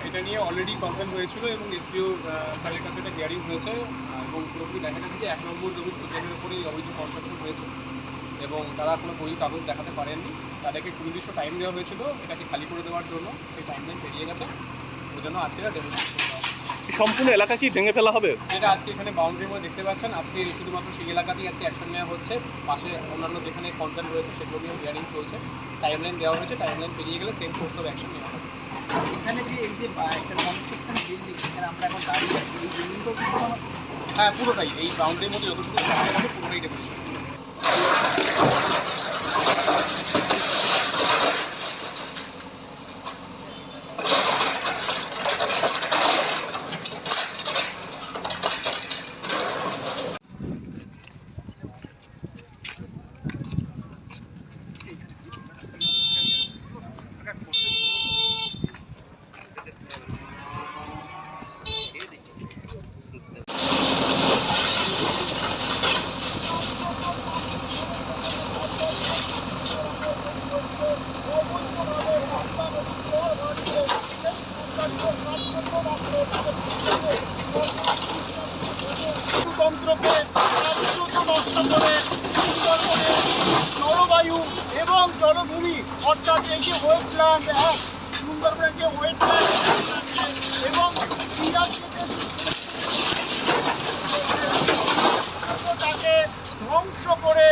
এটা নিয়ে already complain হয়েছিল এবং এসডিও স্যারের কাছে এটা হিয়ারিং হয়েছে এবং পুরোপুরি দেখা গেছে যে 1 নম্বর জমির খতিয়ানের উপরে এই অবৈধ কনস্ট্রাকশন হয়েছে এবং তারা কোনো বই কাগজ দেখাতে পারেননি। তাদেরকে 20 দিন টাইম দেওয়া হয়েছিল এটাকে খালি করে দেওয়ার জন্য, সেই টাইমলাইন পেরিয়ে গেছে, ওই জন্য আজকে এটা ডেমোলিশ করে দেওয়া। সম্পূর্ণ এলাকা কি ভেঙে ফেলা হবে? যেটা আজকে এখানে বাউন্ডারির মধ্যে দেখতে পাচ্ছেন, আজকে শুধুমাত্র সেই এলাকাতেই আজকে অ্যাকশন নেওয়া হচ্ছে। পাশে অন্যান্য যেখানে কমপ্লেন রয়েছে সেগুলো নিয়েও হিয়ারিং চলছে, টাইমলাইন দেওয়া হয়েছে, টাইমলাইন পেরিয়ে গেলে সেম কোর্স অফ অ্যাকশন নেওয়া হবে। এখানে যে এই যে একটা কনস্ট্রাকশন বিল্ডিং, এখানে আমরা এখন দাঁড়িয়ে আছি, এই বিল্ডিংটাও কিন্তু হ্যাঁ, পুরোটাই এই বাউন্ডারির মধ্যে যতটুকু জায়গা আছে পুরোটাই ডেমোলিশ। তন্ত্রকে নষ্ট করে সুন্দরবনের জলবায়ু এবং জলভূমি, অর্থাৎ এই যে ওয়েটল্যান্ড অ্যাক্ট, সুন্দরবনের যে ওয়েটল্যান্ড এবং তাকে ধ্বংস করে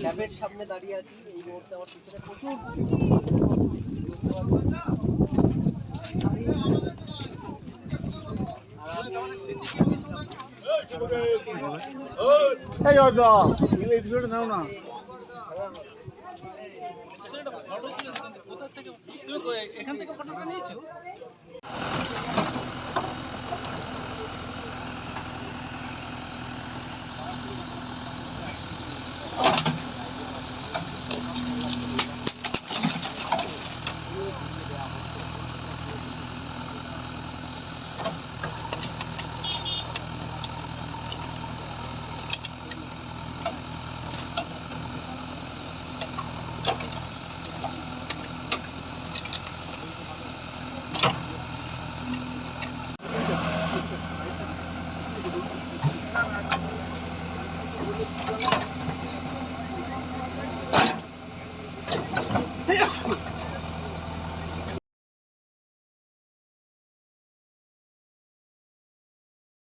ল্যাবের সামনে দাঁড়িয়ে আছি। এই মুহূর্তে আমার পিছনে প্রচুর নাও না। এখান থেকে ফটোটা নিয়েছো?